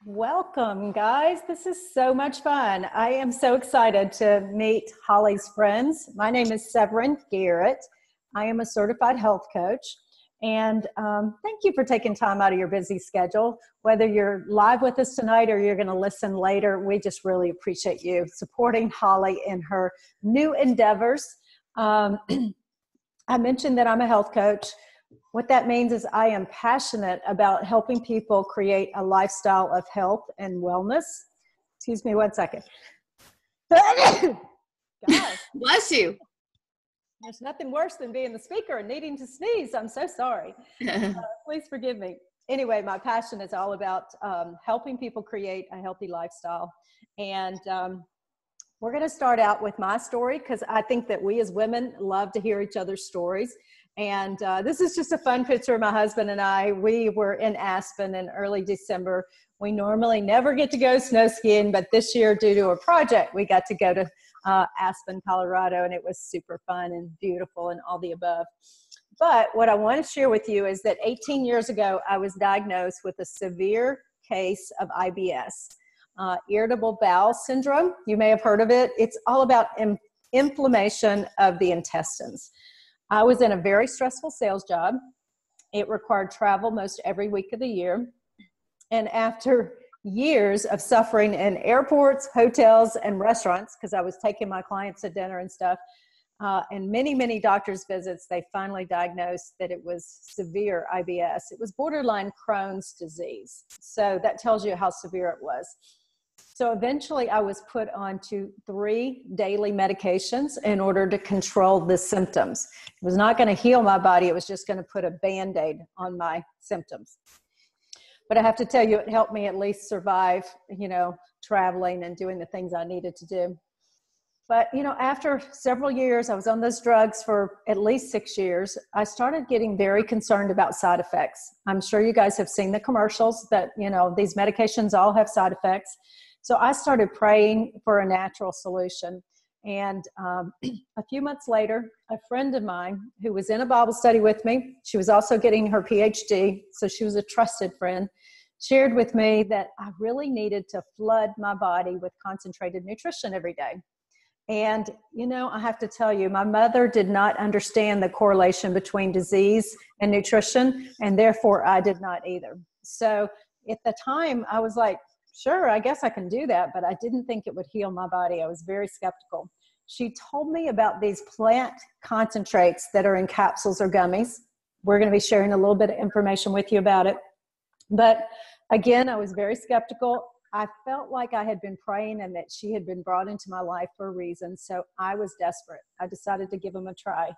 Welcome, guys. This is so much fun. I am so excited to meet Holli's friends. My name is Severin Garrett. I am a certified health coach. And thank you for taking time out of your busy schedule. Whether you're live with us tonight or you're going to listen later, we just really appreciate you supporting Holli in her new endeavors. I mentioned that I'm a health coach. What that means is I am passionate about helping people create a lifestyle of health and wellness. Excuse me one second. Gosh. Bless you. There's nothing worse than being the speaker and needing to sneeze. I'm so sorry. Please forgive me. Anyway, my passion is all about helping people create a healthy lifestyle. And we're going to start out with my story because I think that we as women love to hear each other's stories. And this is just a fun picture of my husband and I. We were in Aspen in early December. We normally never get to go snow skiing, but this year, due to a project, we got to go to Aspen, Colorado, and it was super fun and beautiful and all the above. But what I want to share with you is that 18 years ago, I was diagnosed with a severe case of IBS, irritable bowel syndrome. You may have heard of it. It's all about inflammation of the intestines. I was in a very stressful sales job. It required travel most every week of the year. And after years of suffering in airports, hotels, and restaurants, because I was taking my clients to dinner and stuff, and many, many doctor's visits, they finally diagnosed that it was severe IBS. It was borderline Crohn's disease. So that tells you how severe it was. So eventually I was put onto 3 daily medications in order to control the symptoms. It was not going to heal my body. It was just going to put a Band-Aid on my symptoms. But I have to tell you, it helped me at least survive, traveling and doing the things I needed to do. But, after several years, I was on those drugs for at least 6 years. I started getting very concerned about side effects. I'm sure you guys have seen the commercials that, these medications all have side effects. So I started praying for a natural solution. And a few months later, a friend of mine who was in a Bible study with me, she was also getting her PhD, so she was a trusted friend, shared with me that I really needed to flood my body with concentrated nutrition every day. And, I have to tell you, my mother did not understand the correlation between disease and nutrition, and therefore I did not either. So at the time, I was like, sure, I guess I can do that, but I didn't think it would heal my body. I was very skeptical. She told me about these plant concentrates that are in capsules or gummies. We're going to be sharing a little bit of information with you about it. But again, I was very skeptical. I felt like I had been praying and that she had been brought into my life for a reason. So I was desperate. I decided to give them a try.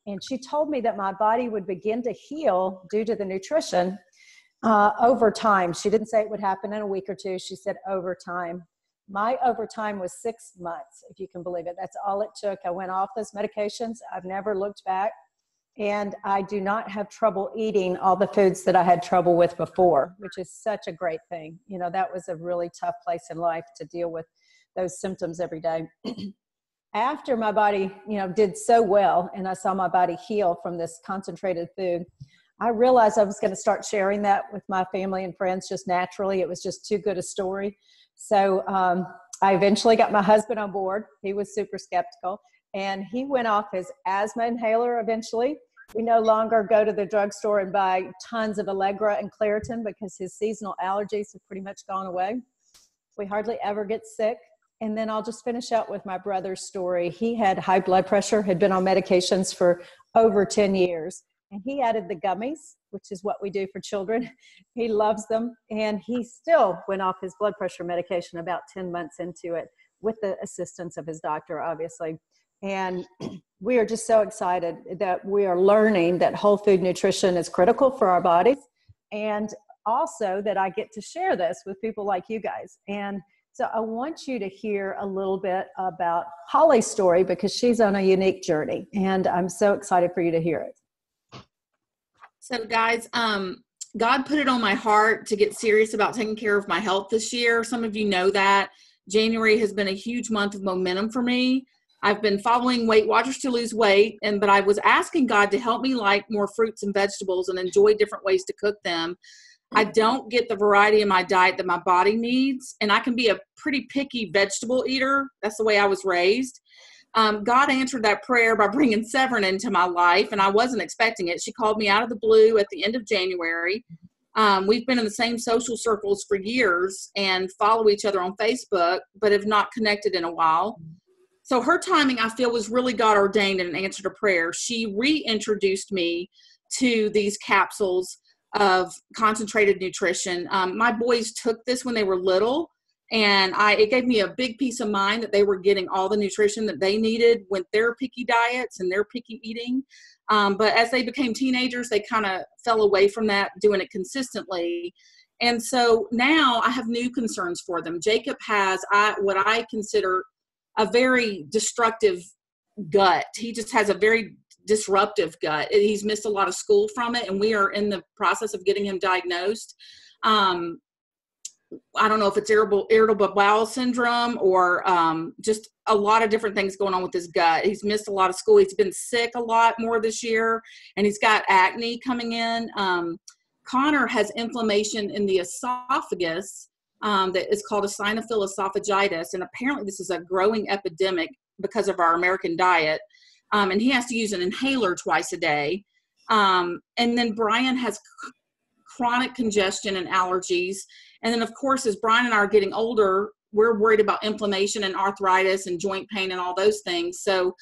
And she told me that my body would begin to heal due to the nutrition over time. She didn't say it would happen in a week or two. She said over time. My overtime was 6 months, if you can believe it. That's all it took. I went off those medications. I've never looked back. And I do not have trouble eating all the foods that I had trouble with before, which is such a great thing. That was a really tough place in life to deal with those symptoms every day. After my body, did so well and I saw my body heal from this concentrated food, I realized I was going to start sharing that with my family and friends just naturally. It was just too good a story. So I eventually got my husband on board. He was super skeptical. And he went off his asthma inhaler eventually. We no longer go to the drugstore and buy tons of Allegra and Claritin because his seasonal allergies have pretty much gone away. We hardly ever get sick. And then I'll just finish out with my brother's story. He had high blood pressure, had been on medications for over 10 years. And he added the gummies, which is what we do for children. He loves them. And he still went off his blood pressure medication about 10 months into it with the assistance of his doctor, obviously. And we are just so excited that we are learning that whole food nutrition is critical for our bodies. And also that I get to share this with people like you guys. And so I want you to hear a little bit about Holli's story because she's on a unique journey. And I'm so excited for you to hear it. So guys, God put it on my heart to get serious about taking care of my health this year. Some of you know that. January has been a huge month of momentum for me. I've been following Weight Watchers to lose weight, but I was asking God to help me like more fruits and vegetables and enjoy different ways to cook them. I don't get the variety in my diet that my body needs, and I can be a pretty picky vegetable eater. That's the way I was raised. God answered that prayer by bringing Severin into my life, and I wasn't expecting it. She called me out of the blue at the end of January. We've been in the same social circles for years and follow each other on Facebook, but have not connected in a while. So her timing, I feel, was really God ordained and an answer to prayer. She reintroduced me to these capsules of concentrated nutrition. My boys took this when they were little, and it gave me a big peace of mind that they were getting all the nutrition that they needed with their picky diets and their picky eating. But as they became teenagers, they kind of fell away from that, doing it consistently. And so now I have new concerns for them. Jacob has what I consider a very destructive gut. He just has a very disruptive gut. He's missed a lot of school from it, and we are in the process of getting him diagnosed. I don't know if it's irritable bowel syndrome or just a lot of different things going on with his gut. He's missed a lot of school. He's been sick a lot more this year, and he's got acne coming in. Connor has inflammation in the esophagus that is called a eosinophil esophagitis, and apparently this is a growing epidemic because of our American diet, and he has to use an inhaler twice a day. And then Brian has chronic congestion and allergies. And then, of course, as Brian and I are getting older, we're worried about inflammation and arthritis and joint pain and all those things. So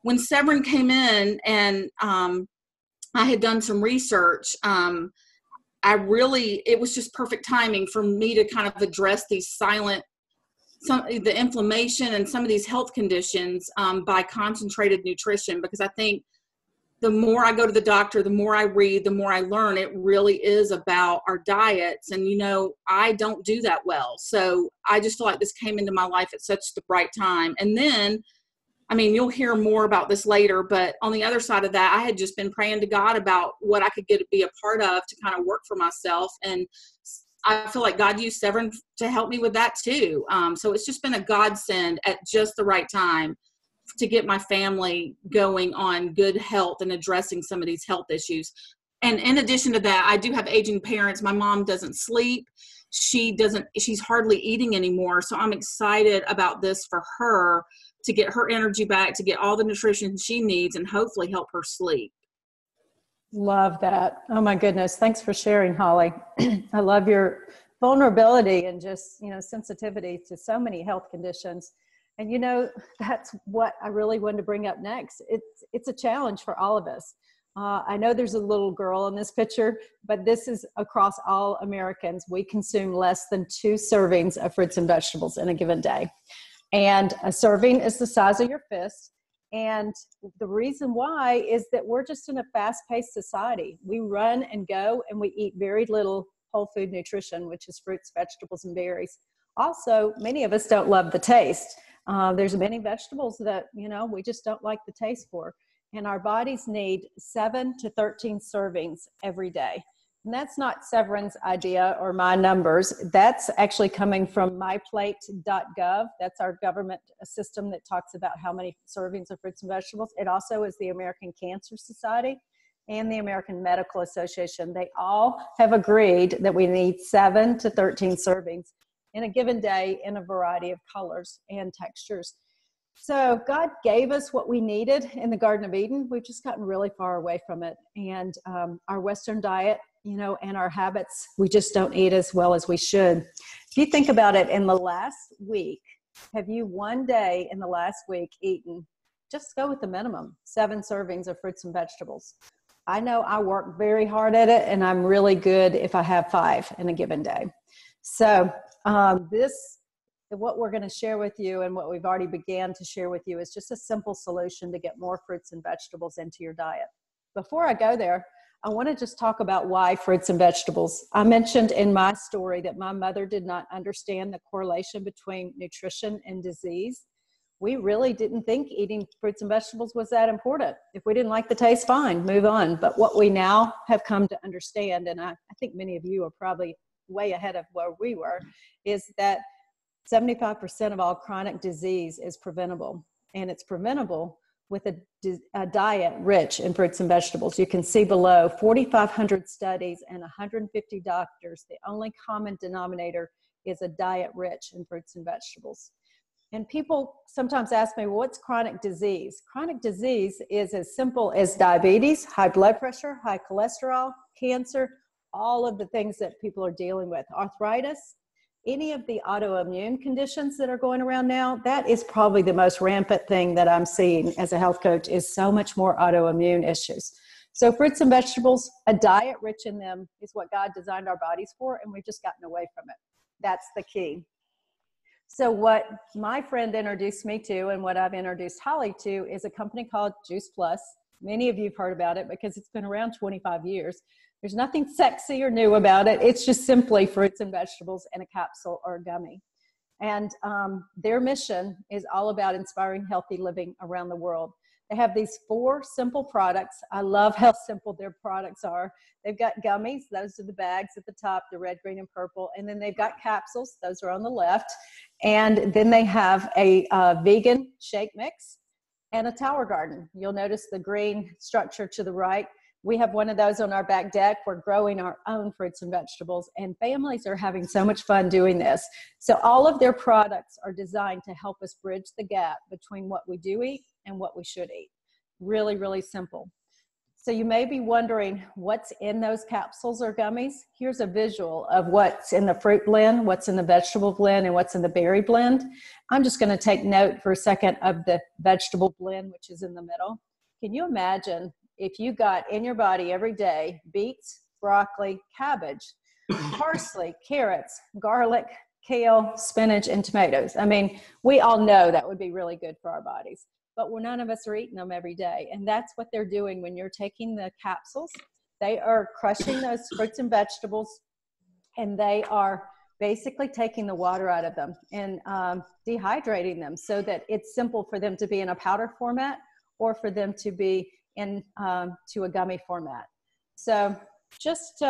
when Severin came in and I had done some research, it was just perfect timing for me to kind of address these the inflammation and some of these health conditions by concentrated nutrition, because I think the more I go to the doctor, the more I read, the more I learn. It really is about our diets. And, I don't do that well. So I just feel like this came into my life at such the right time. And then, you'll hear more about this later, but on the other side of that, I had just been praying to God about what I could get to be a part of to kind of work for myself. And I feel like God used Severin to help me with that too. So it's just been a godsend at just the right time to get my family going on good health and addressing some of these health issues. And in addition to that, I do have aging parents. My mom doesn't sleep. She's hardly eating anymore. So I'm excited about this for her, to get her energy back, to get all the nutrition she needs, and hopefully help her sleep. Love that. Oh my goodness. Thanks for sharing, Holly. I love your vulnerability and just, sensitivity to so many health conditions. And, that's what I really wanted to bring up next. It's a challenge for all of us. I know there's a little girl in this picture, but this is across all Americans. We consume less than 2 servings of fruits and vegetables in a given day. And a serving is the size of your fist. And the reason why is that we're just in a fast-paced society. We run and go, and we eat very little whole food nutrition, which is fruits, vegetables, and berries. Also, many of us don't love the taste. There's many vegetables that, we just don't like the taste for. And our bodies need 7 to 13 servings every day. And that's not Severin's idea or my numbers. That's actually coming from myplate.gov. That's our government system that talks about how many servings of fruits and vegetables. It also is the American Cancer Society and the American Medical Association. They all have agreed that we need 7 to 13 servings in a given day in a variety of colors and textures. So God gave us what we needed in the Garden of Eden. We've just gotten really far away from it. And our Western diet, and our habits, we just don't eat as well as we should. If you think about it, in the last week, have you one day in the last week eaten, just go with the minimum, 7 servings of fruits and vegetables? I know I work very hard at it, and I'm really good if I have 5 in a given day. So what we're going to share with you, and what we've already began to share with you, is just a simple solution to get more fruits and vegetables into your diet. Before I go there, I want to just talk about why fruits and vegetables. I mentioned in my story that my mother did not understand the correlation between nutrition and disease. We really didn't think eating fruits and vegetables was that important. If we didn't like the taste, fine, move on. But what we now have come to understand, and I think many of you are probably way ahead of where we were, is that 75% of all chronic disease is preventable. and it's preventable with a diet rich in fruits and vegetables. You can see below 4,500 studies and 150 doctors. The only common denominator is a diet rich in fruits and vegetables. And people sometimes ask me, well, what's chronic disease? Chronic disease is as simple as diabetes, high blood pressure, high cholesterol, cancer, all of the things that people are dealing with, arthritis, any of the autoimmune conditions that are going around now. That is probably the most rampant thing that I'm seeing as a health coach, is so much more autoimmune issues. So fruits and vegetables, a diet rich in them, is what God designed our bodies for, and we've just gotten away from it. That's the key. So what my friend introduced me to, and what I've introduced Holli to, is a company called Juice Plus. Many of you have heard about it because it's been around 25 years. There's nothing sexy or new about it. It's just simply fruits and vegetables in a capsule or a gummy. And their mission is all about inspiring healthy living around the world. They have these 4 simple products. I love how simple their products are. They've got gummies. Those are the bags at the top, the red, green, and purple. And then they've got capsules. Those are on the left. And then they have a vegan shake mix and a tower garden. You'll notice the green structure to the right. We have one of those on our back deck. We're growing our own fruits and vegetables, and families are having so much fun doing this. So all of their products are designed to help us bridge the gap between what we do eat and what we should eat. Really, really simple. So you may be wondering what's in those capsules or gummies. Here's a visual of what's in the fruit blend, what's in the vegetable blend, and what's in the berry blend. I'm just going to take note for a second of the vegetable blend, which is in the middle. Can you imagine if you got in your body every day beets, broccoli, cabbage, parsley, carrots, garlic, kale, spinach, and tomatoes? I mean, we all know that would be really good for our bodies, but none of us are eating them every day. And that's what they're doing when you're taking the capsules. They are crushing those fruits and vegetables, and they are basically taking the water out of them and dehydrating them so that it's simple for them to be in a powder format or for them to be in to a gummy format. So just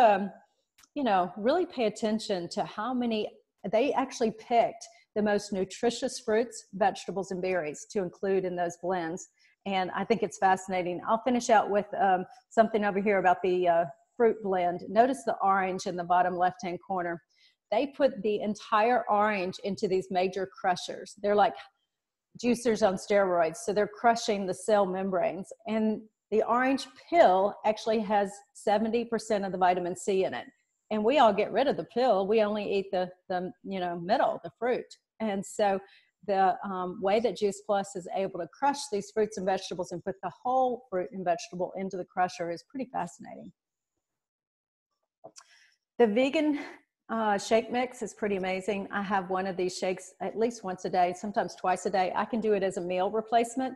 really pay attention to how many. They actually picked the most nutritious fruits, vegetables, and berries to include in those blends, and I think it's fascinating. I'll finish out with something over here about the fruit blend. Notice the orange in the bottom left-hand corner. They put the entire orange into these major crushers. They're like juicers on steroids, so they're crushing the cell membranes, and the orange pill actually has 70% of the vitamin C in it. And we all get rid of the pill. We only eat the middle, the fruit. And so the way that Juice Plus is able to crush these fruits and vegetables and put the whole fruit and vegetable into the crusher is pretty fascinating. The vegan shake mix is pretty amazing. I have one of these shakes at least once a day, sometimes twice a day. I can do it as a meal replacement.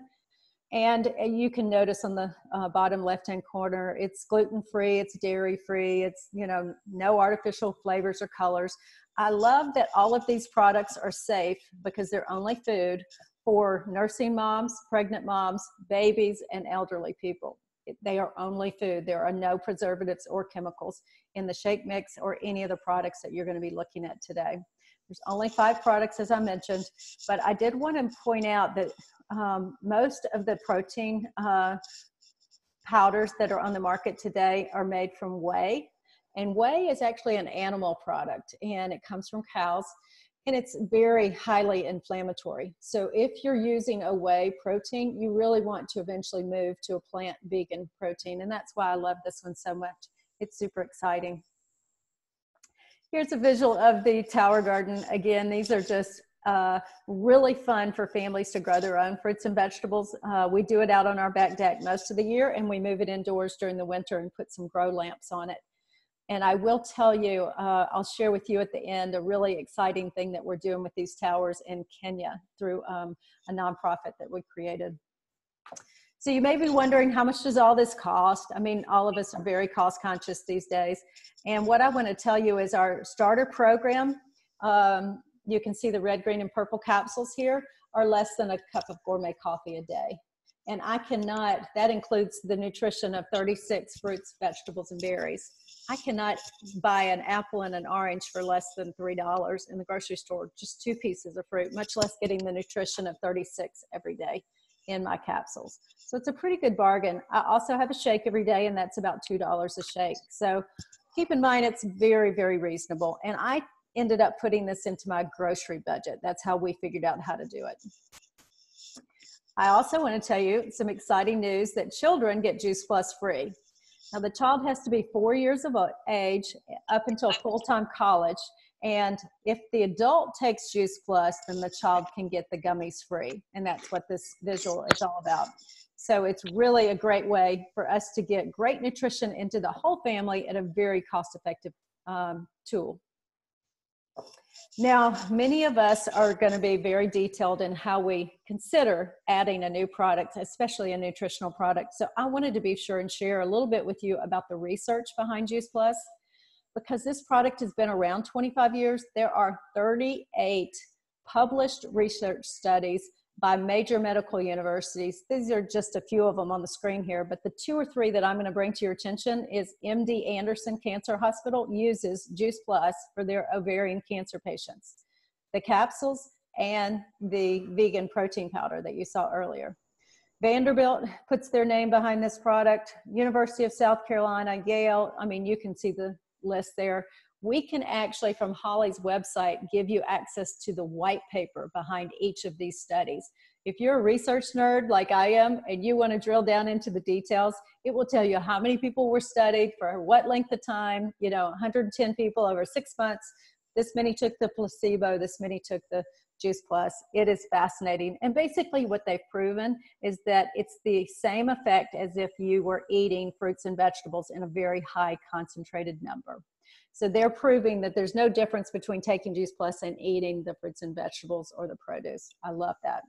And you can notice on the bottom left-hand corner, it's gluten-free, it's dairy-free, it's, no artificial flavors or colors. I love that all of these products are safe because they're only food for nursing moms, pregnant moms, babies, and elderly people. They are only food. There are no preservatives or chemicals in the shake mix or any of the products that you're going to be looking at today. There's only 5 products, as I mentioned, but I did want to point out that most of the protein powders that are on the market today are made from whey. And whey is actually an animal product, and it comes from cows, and it's very highly inflammatory. So if you're using a whey protein, you really want to eventually move to a plant vegan protein. And that's why I love this one so much. It's super exciting. Here's a visual of the tower garden. Again, these are just really fun for families to grow their own fruits and vegetables. We do it out on our back deck most of the year, and we move it indoors during the winter and put some grow lamps on it. And I will tell you, I'll share with you at the end a really exciting thing that we're doing with these towers in Kenya through a nonprofit that we created. So you may be wondering, how much does all this cost? I mean, all of us are very cost conscious these days. And what I want to tell you is our starter program, you can see the red, green, and purple capsules here, are less than a cup of gourmet coffee a day. And that includes the nutrition of 36 fruits, vegetables, and berries. I cannot buy an apple and an orange for less than $3 in the grocery store, just 2 pieces of fruit, much less getting the nutrition of 36 every day. in my capsules. So it's a pretty good bargain. I also have a shake every day, and that's about $2 a shake. So keep in mind, it's very, very reasonable. And I ended up putting this into my grocery budget. That's how we figured out how to do it. I also want to tell you some exciting news that children get Juice Plus free. Now, the child has to be 4 years of age up until full-time college. And if the adult takes Juice Plus, then the child can get the gummies free. And that's what this visual is all about. So it's really a great way for us to get great nutrition into the whole family at a very cost-effective tool. Now, many of us are going to be very detailed in how we consider adding a new product, especially a nutritional product. So I wanted to be sure and share a little bit with you about the research behind Juice Plus. Because this product has been around 25 years, there are 38 published research studies by major medical universities. These are just a few of them on the screen here, but the 2 or 3 that I'm going to bring to your attention is MD Anderson Cancer Hospital uses Juice Plus for their ovarian cancer patients, the capsules and the vegan protein powder that you saw earlier. Vanderbilt puts their name behind this product, University of South Carolina, Yale. I mean, you can see the list there. We can actually, from Holli's website, give you access to the white paper behind each of these studies. If you're a research nerd like I am and you want to drill down into the details, it will tell you how many people were studied for what length of time, 110 people over 6 months, this many took the placebo, this many took the Juice Plus. It is fascinating. And basically what they've proven is that it's the same effect as if you were eating fruits and vegetables in a very high concentrated number. So they're proving that there's no difference between taking Juice Plus and eating the fruits and vegetables or the produce. I love that.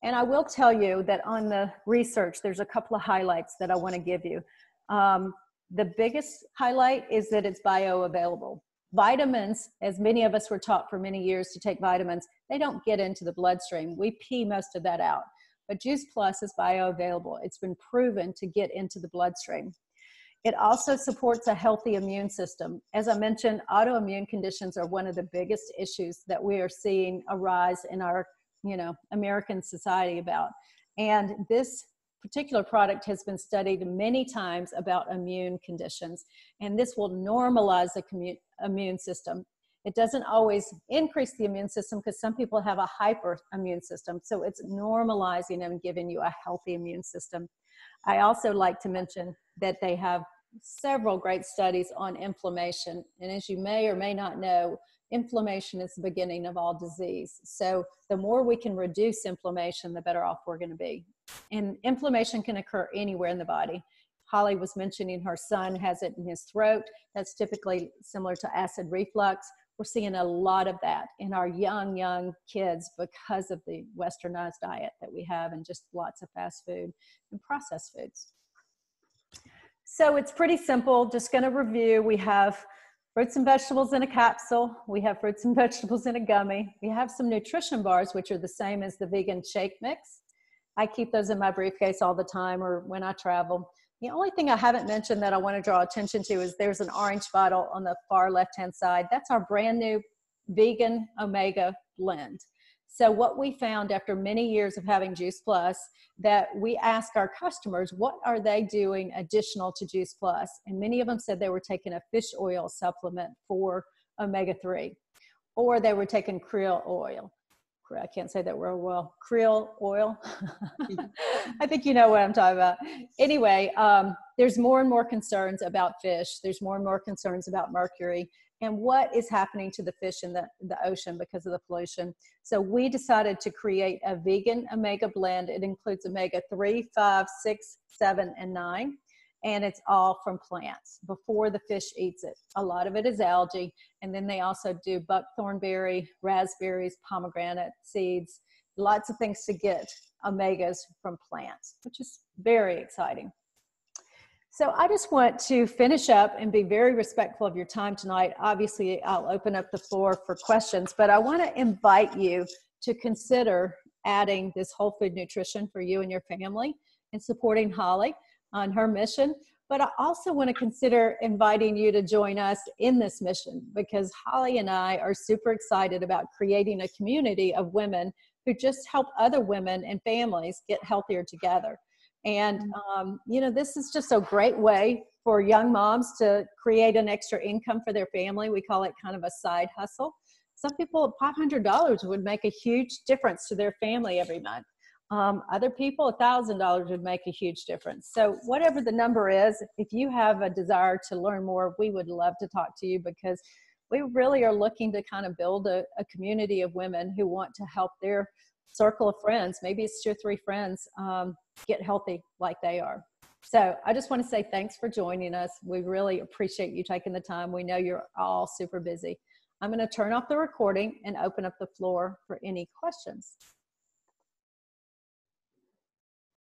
And I will tell you that on the research, there's a couple of highlights that I want to give you. The biggest highlight is that it's bioavailable. Vitamins, as many of us were taught for many years to take vitamins, they don't get into the bloodstream. We pee most of that out. But Juice Plus is bioavailable. It's been proven to get into the bloodstream. It also supports a healthy immune system. As I mentioned, autoimmune conditions are one of the biggest issues that we are seeing arise in our, American society about. And this particular product has been studied many times about immune conditions, and this will normalize the immune system. It doesn't always increase the immune system because some people have a hyperimmune system, so it's normalizing and giving you a healthy immune system. I also like to mention that they have several great studies on inflammation, and as you may or may not know, inflammation is the beginning of all disease. So the more we can reduce inflammation, the better off we're going to be. And inflammation can occur anywhere in the body. Holly was mentioning her son has it in his throat. That's typically similar to acid reflux. We're seeing a lot of that in our young kids because of the westernized diet that we have and just lots of fast food and processed foods. So it's pretty simple. Just going to review. We have fruits and vegetables in a capsule. We have fruits and vegetables in a gummy. We have some nutrition bars, which are the same as the vegan shake mix. I keep those in my briefcase all the time or when I travel. The only thing I haven't mentioned that I want to draw attention to is there's an orange bottle on the far left-hand side. That's our brand new vegan omega blend. So what we found after many years of having Juice Plus, that we asked our customers, what are they doing additional to Juice Plus? And many of them said they were taking a fish oil supplement for omega-3, or they were taking krill oil. I can't say that word well. Krill oil. I think you know what I'm talking about. Anyway, there's more and more concerns about fish. There's more and more concerns about mercury and what is happening to the fish in the ocean because of the pollution. So we decided to create a vegan omega blend. It includes omega-3, 5, 6, 7, and 9. And it's all from plants before the fish eats it. A lot of it is algae. And then they also do buckthorn berry, raspberries, pomegranate seeds, lots of things to get omegas from plants, which is very exciting. So I just want to finish up and be very respectful of your time tonight. Obviously, I'll open up the floor for questions, but I want to invite you to consider adding this whole food nutrition for you and your family and supporting Holly on her mission. But I also want to consider inviting you to join us in this mission, because Holly and I are super excited about creating a community of women who just help other women and families get healthier together. And, you know, this is just a great way for young moms to create an extra income for their family. We call it kind of a side hustle. Some people, $500 would make a huge difference to their family every month. Other people, $1,000 would make a huge difference. So whatever the number is, if you have a desire to learn more, we would love to talk to you, because we really are looking to kind of build a community of women who want to help their circle of friends, maybe it's 2 or 3 friends, get healthy like they are. So I just want to say thanks for joining us. We really appreciate you taking the time. We know you're all super busy. I'm going to turn off the recording and open up the floor for any questions.